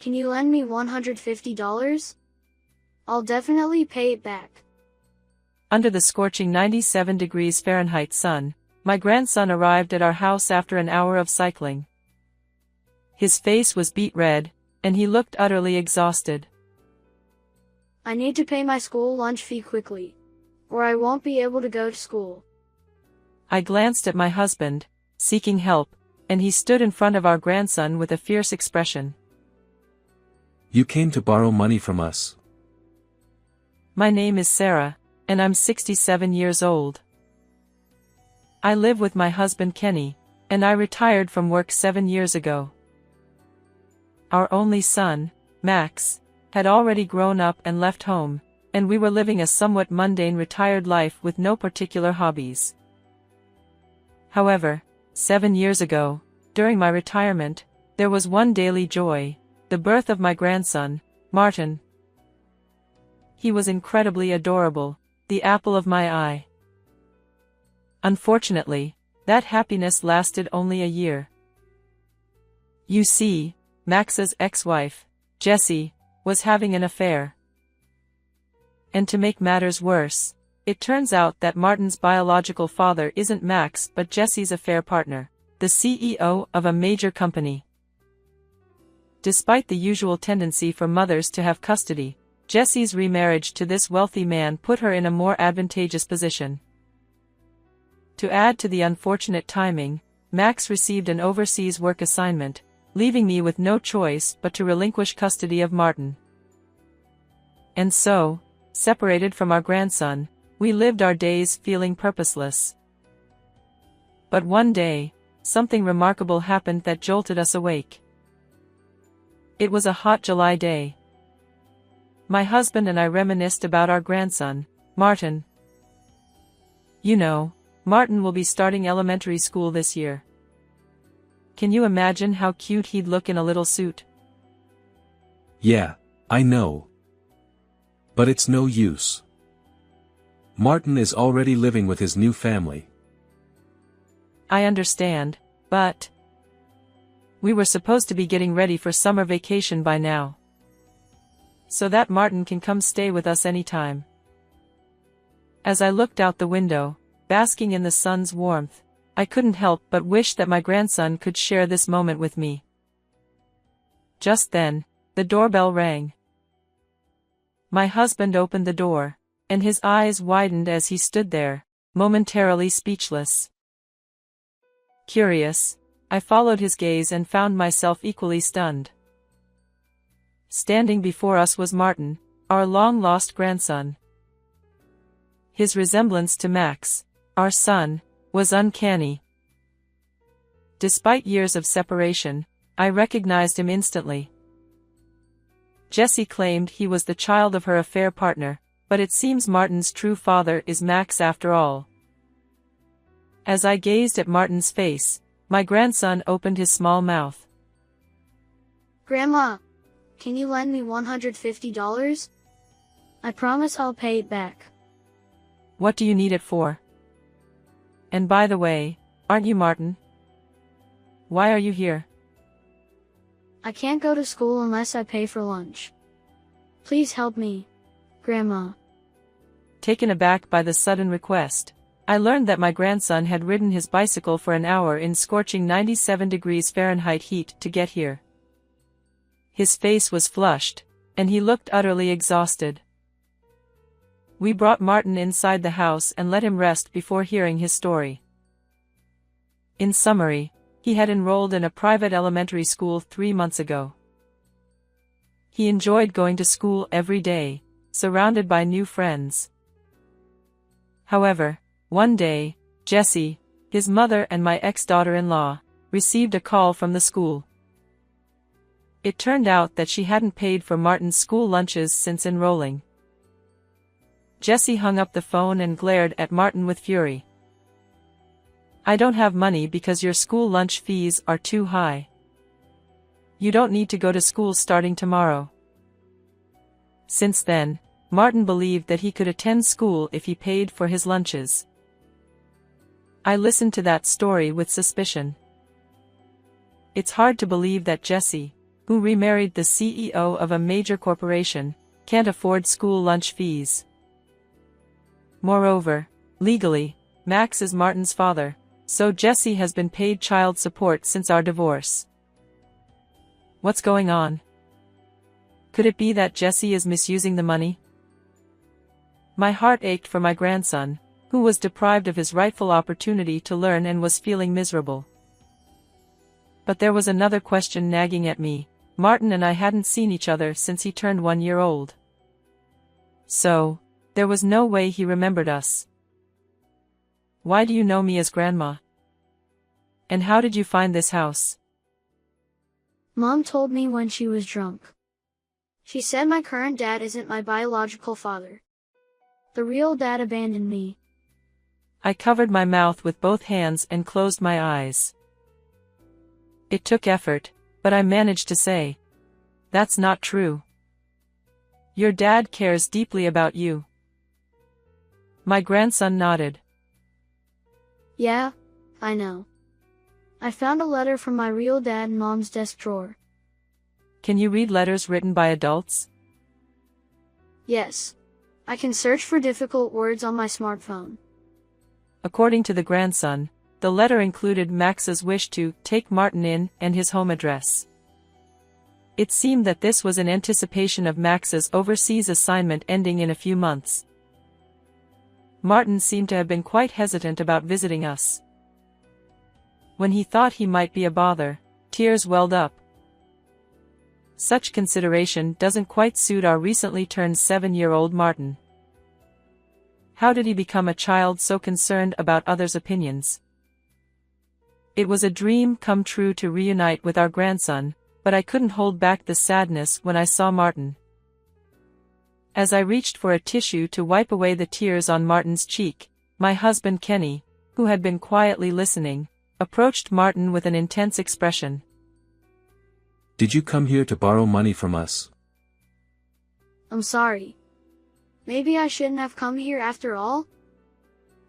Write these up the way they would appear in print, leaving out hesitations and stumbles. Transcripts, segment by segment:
Can you lend me $150? I'll definitely pay it back. Under the scorching 97 degrees Fahrenheit sun, my grandson arrived at our house after an hour of cycling. His face was beet red, and he looked utterly exhausted. I need to pay my school lunch fee quickly, or I won't be able to go to school. I glanced at my husband, seeking help, and he stood in front of our grandson with a fierce expression. You came to borrow money from us. My name is Sarah, and I'm 67 years old. I live with my husband Kenny, and I retired from work 7 years ago. Our only son, Max, had already grown up and left home, and we were living a somewhat mundane retired life with no particular hobbies. However, 7 years ago, during my retirement, there was one daily joy: the birth of my grandson, Martin. He was incredibly adorable, the apple of my eye. Unfortunately, that happiness lasted only a year. You see, Max's ex-wife, Jessie, was having an affair. And to make matters worse, it turns out that Martin's biological father isn't Max but Jessie's affair partner, the CEO of a major company. Despite the usual tendency for mothers to have custody, Jessie's remarriage to this wealthy man put her in a more advantageous position. To add to the unfortunate timing, Max received an overseas work assignment, leaving me with no choice but to relinquish custody of Martin. And so, separated from our grandson, we lived our days feeling purposeless. But one day, something remarkable happened that jolted us awake. It was a hot July day. My husband and I reminisced about our grandson, Martin. You know, Martin will be starting elementary school this year. Can you imagine how cute he'd look in a little suit? Yeah, I know. But it's no use. Martin is already living with his new family. I understand, but we were supposed to be getting ready for summer vacation by now, so that Martin can come stay with us anytime. As I looked out the window, basking in the sun's warmth, I couldn't help but wish that my grandson could share this moment with me. Just then, the doorbell rang. My husband opened the door, and his eyes widened as he stood there, momentarily speechless. Curious, I followed his gaze and found myself equally stunned. Standing before us was Martin, our long-lost grandson. His resemblance to Max, our son, was uncanny. Despite years of separation, I recognized him instantly. Jessie claimed he was the child of her affair partner, but it seems Martin's true father is Max after all. As I gazed at Martin's face, my grandson opened his small mouth. Grandma, can you lend me $150? I promise I'll pay it back. What do you need it for? And by the way, aren't you Martin? Why are you here? I can't go to school unless I pay for lunch. Please help me, Grandma. Taken aback by the sudden request, I learned that my grandson had ridden his bicycle for an hour in scorching 97 degrees Fahrenheit heat to get here. His face was flushed, and he looked utterly exhausted. We brought Martin inside the house and let him rest before hearing his story. In summary, he had enrolled in a private elementary school 3 months ago. He enjoyed going to school every day, surrounded by new friends. However, one day, Jessie, his mother and my ex-daughter-in-law, received a call from the school. It turned out that she hadn't paid for Martin's school lunches since enrolling. Jessie hung up the phone and glared at Martin with fury. I don't have money because your school lunch fees are too high. You don't need to go to school starting tomorrow. Since then, Martin believed that he could attend school if he paid for his lunches. I listened to that story with suspicion. It's hard to believe that Jessie, who remarried the CEO of a major corporation, can't afford school lunch fees. Moreover, legally, Max is Martin's father, so Jesse has been paid child support since our divorce. What's going on? Could it be that Jesse is misusing the money? My heart ached for my grandson, who was deprived of his rightful opportunity to learn and was feeling miserable. But there was another question nagging at me. Martin and I hadn't seen each other since he turned 1 year old. So, there was no way he remembered us. Why do you know me as Grandma? And how did you find this house? Mom told me when she was drunk. She said my current dad isn't my biological father. The real dad abandoned me. I covered my mouth with both hands and closed my eyes. It took effort, but I managed to say, "That's not true. Your dad cares deeply about you." My grandson nodded. Yeah, I know. I found a letter from my real dad in Mom's desk drawer. Can you read letters written by adults? Yes. I can search for difficult words on my smartphone. According to the grandson, the letter included Max's wish to take Martin in and his home address. It seemed that this was in anticipation of Max's overseas assignment ending in a few months. Martin seemed to have been quite hesitant about visiting us. When he thought he might be a bother, tears welled up. Such consideration doesn't quite suit our recently turned 7-year-old Martin. How did he become a child so concerned about others' opinions? It was a dream come true to reunite with our grandson, but I couldn't hold back the sadness when I saw Martin. As I reached for a tissue to wipe away the tears on Martin's cheek, my husband Kenny, who had been quietly listening, approached Martin with an intense expression. Did you come here to borrow money from us? I'm sorry. Maybe I shouldn't have come here after all?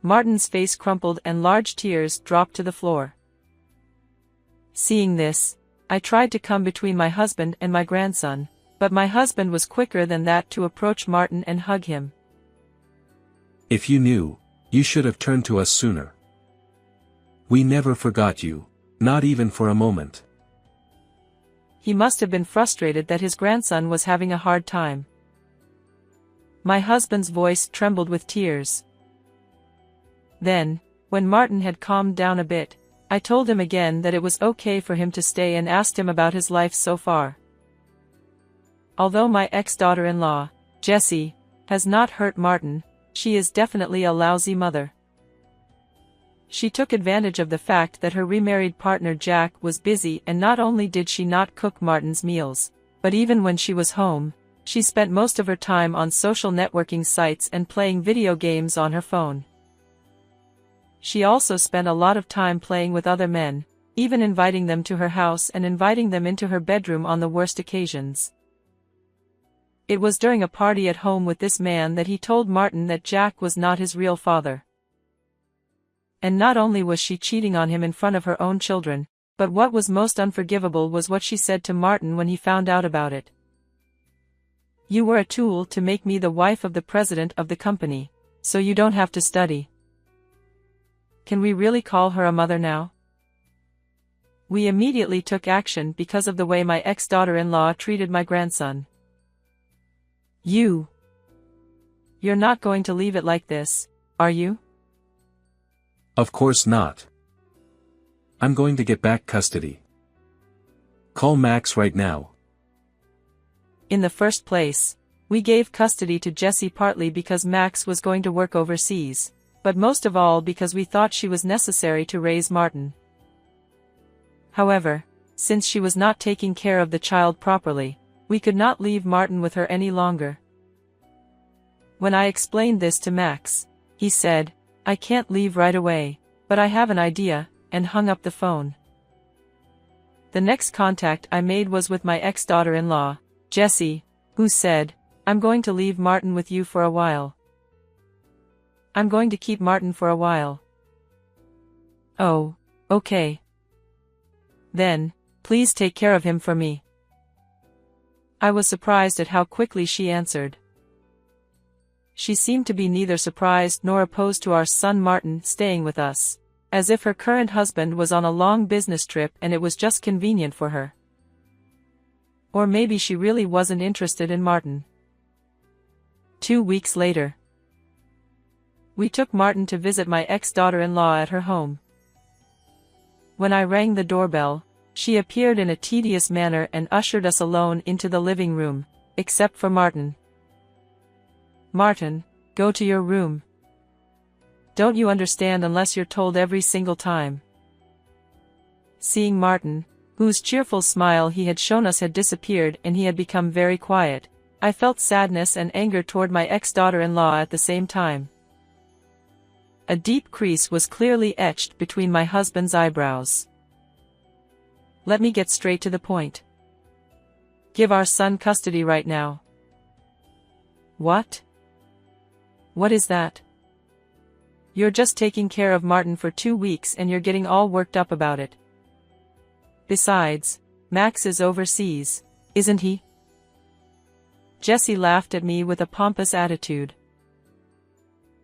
Martin's face crumpled and large tears dropped to the floor. Seeing this, I tried to come between my husband and my grandson, but my husband was quicker than that to approach Martin and hug him. If you knew, you should have turned to us sooner. We never forgot you, not even for a moment. He must have been frustrated that his grandson was having a hard time. My husband's voice trembled with tears. Then, when Martin had calmed down a bit, I told him again that it was okay for him to stay and asked him about his life so far. Although my ex-daughter-in-law, Jessie, has not hurt Martin, she is definitely a lousy mother. She took advantage of the fact that her remarried partner Jack was busy, and not only did she not cook Martin's meals, but even when she was home, she spent most of her time on social networking sites and playing video games on her phone. She also spent a lot of time playing with other men, even inviting them to her house and inviting them into her bedroom on the worst occasions. It was during a party at home with this man that he told Martin that Jack was not his real father. And not only was she cheating on him in front of her own children, but what was most unforgivable was what she said to Martin when he found out about it. "You were a tool to make me the wife of the president of the company, so you don't have to study." Can we really call her a mother now? We immediately took action because of the way my ex-daughter-in-law treated my grandson. You're not going to leave it like this, are you? Of course not. I'm going to get back custody. Call Max right now. In the first place, we gave custody to Jessie partly because Max was going to work overseas, but most of all because we thought she was necessary to raise Martin. However, since she was not taking care of the child properly, we could not leave Martin with her any longer. When I explained this to Max, he said, "I can't leave right away, but I have an idea," and hung up the phone. The next contact I made was with my ex-daughter-in-law, Jessie, who said, "I'm going to leave Martin with you for a while. I'm going to keep Martin for a while." "Oh, okay. Then, please take care of him for me." I was surprised at how quickly she answered. She seemed to be neither surprised nor opposed to our son Martin staying with us, as if her current husband was on a long business trip and it was just convenient for her. Or maybe she really wasn't interested in Martin. 2 weeks later, we took Martin to visit my ex-daughter-in-law at her home. When I rang the doorbell, she appeared in a tedious manner and ushered us alone into the living room, except for Martin. "Martin, go to your room. Don't you understand unless you're told every single time?" Seeing Martin, whose cheerful smile he had shown us had disappeared and he had become very quiet, I felt sadness and anger toward my ex-daughter-in-law at the same time. A deep crease was clearly etched between my husband's eyebrows. "Let me get straight to the point. Give our son custody right now." "What? What is that? You're just taking care of Martin for 2 weeks and you're getting all worked up about it. Besides, Max is overseas, isn't he?" Jessie laughed at me with a pompous attitude.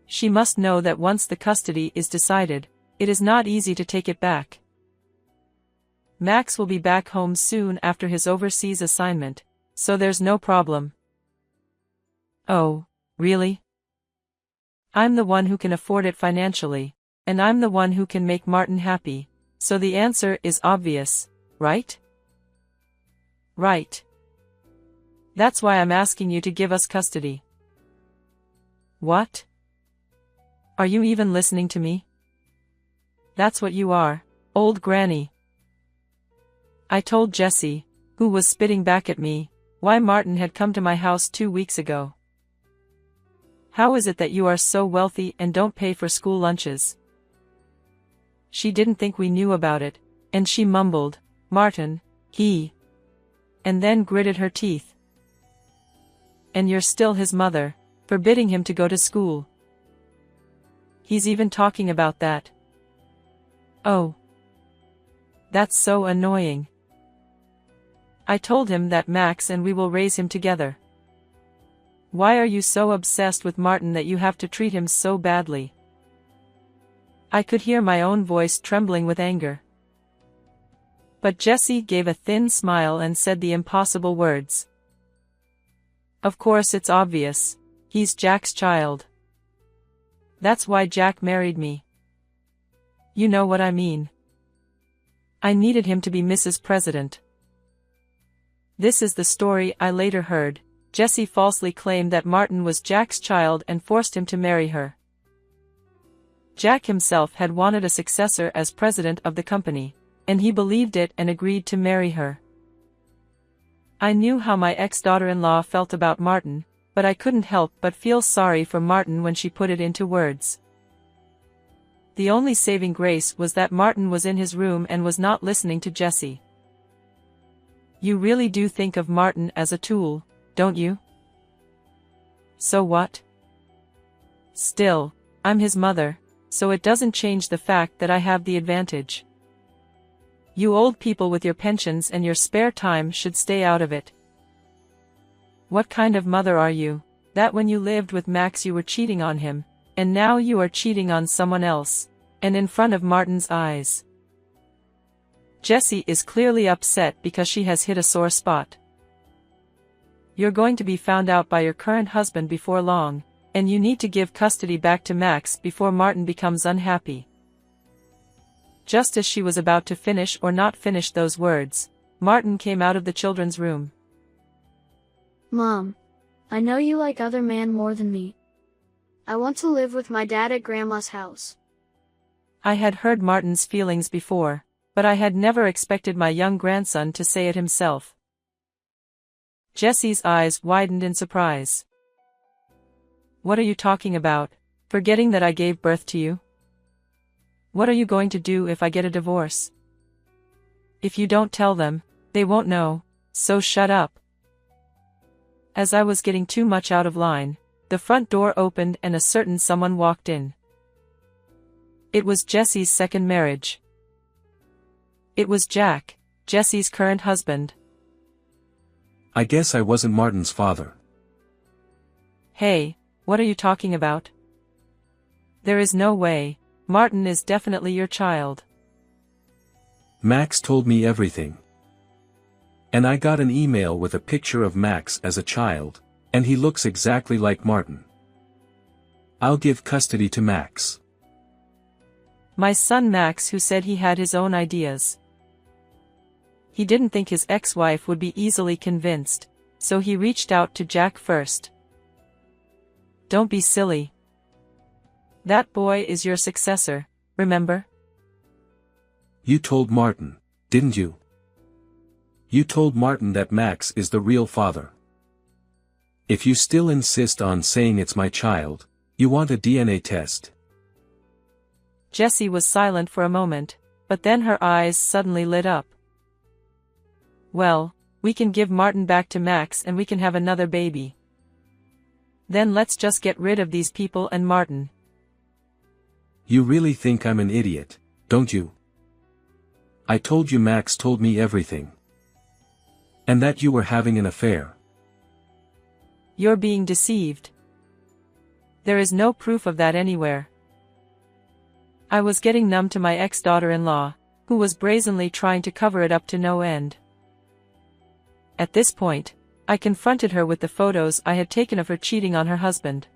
She must know that once the custody is decided, it is not easy to take it back. Max will be back home soon after his overseas assignment, so there's no problem. "Oh, really? I'm the one who can afford it financially, and I'm the one who can make Martin happy, so the answer is obvious, right?" "Right. That's why I'm asking you to give us custody." "What? Are you even listening to me? That's what you are, old granny." I told Jessie, who was spitting back at me, why Martin had come to my house 2 weeks ago. "How is it that you are so wealthy and don't pay for school lunches?" She didn't think we knew about it, and she mumbled, "Martin, he," and then gritted her teeth. "And you're still his mother, forbidding him to go to school. He's even talking about that. Oh. That's so annoying. I told him that Max and we will raise him together. Why are you so obsessed with Martin that you have to treat him so badly?" I could hear my own voice trembling with anger. But Jessie gave a thin smile and said the impossible words. "Of course it's obvious. He's Jack's child. That's why Jack married me. You know what I mean. I needed him to be Mrs. President." This is the story I later heard. Jessie falsely claimed that Martin was Jack's child and forced him to marry her. Jack himself had wanted a successor as president of the company, and he believed it and agreed to marry her. I knew how my ex-daughter-in-law felt about Martin, but I couldn't help but feel sorry for Martin when she put it into words. The only saving grace was that Martin was in his room and was not listening to Jessie. "You really do think of Martin as a tool, don't you?" "So what? Still, I'm his mother, so it doesn't change the fact that I have the advantage. You old people with your pensions and your spare time should stay out of it. What kind of mother are you, that when you lived with Max you were cheating on him, and now you are cheating on someone else, and in front of Martin's eyes?" Jessie is clearly upset because she has hit a sore spot. "You're going to be found out by your current husband before long, and you need to give custody back to Max before Martin becomes unhappy." Just as she was about to finish or not finish those words, Martin came out of the children's room. "Mom, I know you like other men more than me. I want to live with my dad at Grandma's house." I had heard Martin's feelings before, but I had never expected my young grandson to say it himself. Jessie's eyes widened in surprise. "What are you talking about, forgetting that I gave birth to you? What are you going to do if I get a divorce? If you don't tell them, they won't know, so shut up." As I was getting too much out of line, the front door opened and a certain someone walked in. It was Jessie's second marriage. It was Jack, Jessie's current husband. I guess I wasn't Martin's father. Hey, what are you talking about? There is no way. Martin is definitely your child. Max told me everything. And I got an email with a picture of Max as a child, and he looks exactly like Martin. I'll give custody to Max. My son Max, who said he had his own ideas. He didn't think his ex-wife would be easily convinced, so he reached out to Jack first. Don't be silly. That boy is your successor, remember? You told Martin, didn't you? You told Martin that Max is the real father. If you still insist on saying it's my child, you want a DNA test. Jessie was silent for a moment, but then her eyes suddenly lit up. Well, we can give Martin back to Max and we can have another baby. Then let's just get rid of these people and Martin. You really think I'm an idiot, don't you? I told you Max told me everything. And that you were having an affair. You're being deceived. There is no proof of that anywhere. I was getting numb to my ex-daughter-in-law, who was brazenly trying to cover it up to no end. At this point, I confronted her with the photos I had taken of her cheating on her husband.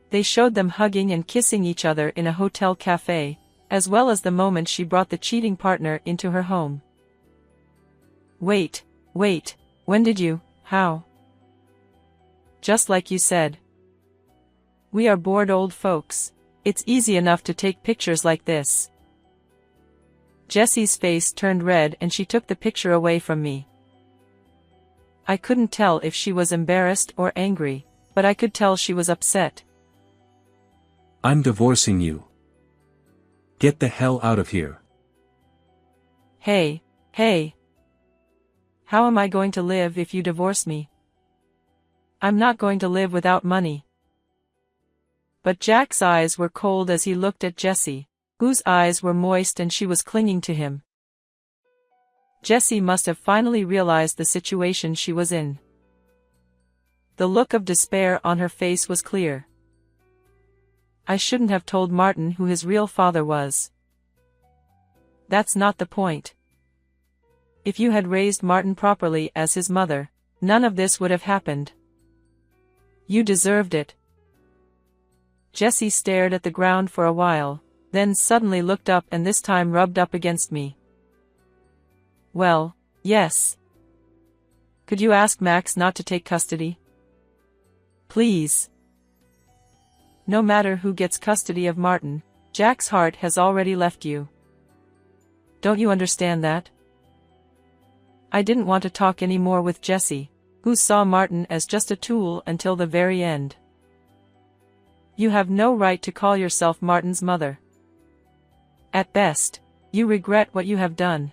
They showed them hugging and kissing each other in a hotel cafe, as well as the moment she brought the cheating partner into her home. Wait, when did you, how? Just like you said. We are bored old folks, it's easy enough to take pictures like this. Jessie's face turned red and she took the picture away from me. I couldn't tell if she was embarrassed or angry, but I could tell she was upset. I'm divorcing you. Get the hell out of here. Hey. How am I going to live if you divorce me? I'm not going to live without money. But Jack's eyes were cold as he looked at Jessie, whose eyes were moist and she was clinging to him. Jessie must have finally realized the situation she was in. The look of despair on her face was clear. I shouldn't have told Martin who his real father was. That's not the point. If you had raised Martin properly as his mother, none of this would have happened. You deserved it. Jessie stared at the ground for a while, then suddenly looked up and this time rubbed up against me. Well, yes. Could you ask Max not to take custody? Please. No matter who gets custody of Martin, Jack's heart has already left you. Don't you understand that? I didn't want to talk any more with Jessie, who saw Martin as just a tool until the very end. You have no right to call yourself Martin's mother. At best, you regret what you have done.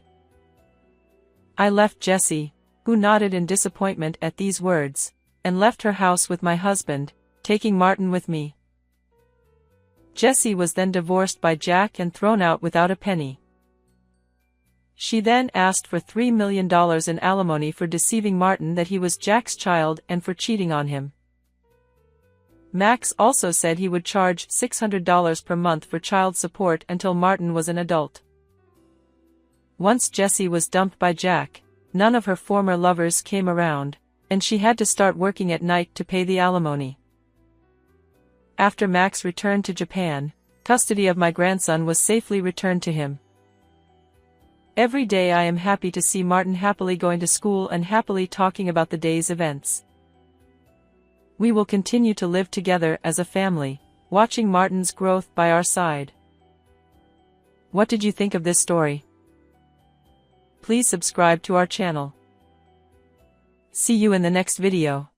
I left Jessie, who nodded in disappointment at these words, and left her house with my husband, taking Martin with me. Jessie was then divorced by Jack and thrown out without a penny. She then asked for $3 million in alimony for deceiving Martin that he was Jack's child and for cheating on him. Max also said he would charge $600 per month for child support until Martin was an adult. Once Jessie was dumped by Jack, none of her former lovers came around, and she had to start working at night to pay the alimony. After Max returned to Japan, custody of my grandson was safely returned to him. Every day I am happy to see Martin happily going to school and happily talking about the day's events. We will continue to live together as a family, watching Martin's growth by our side. What did you think of this story? Please subscribe to our channel. See you in the next video.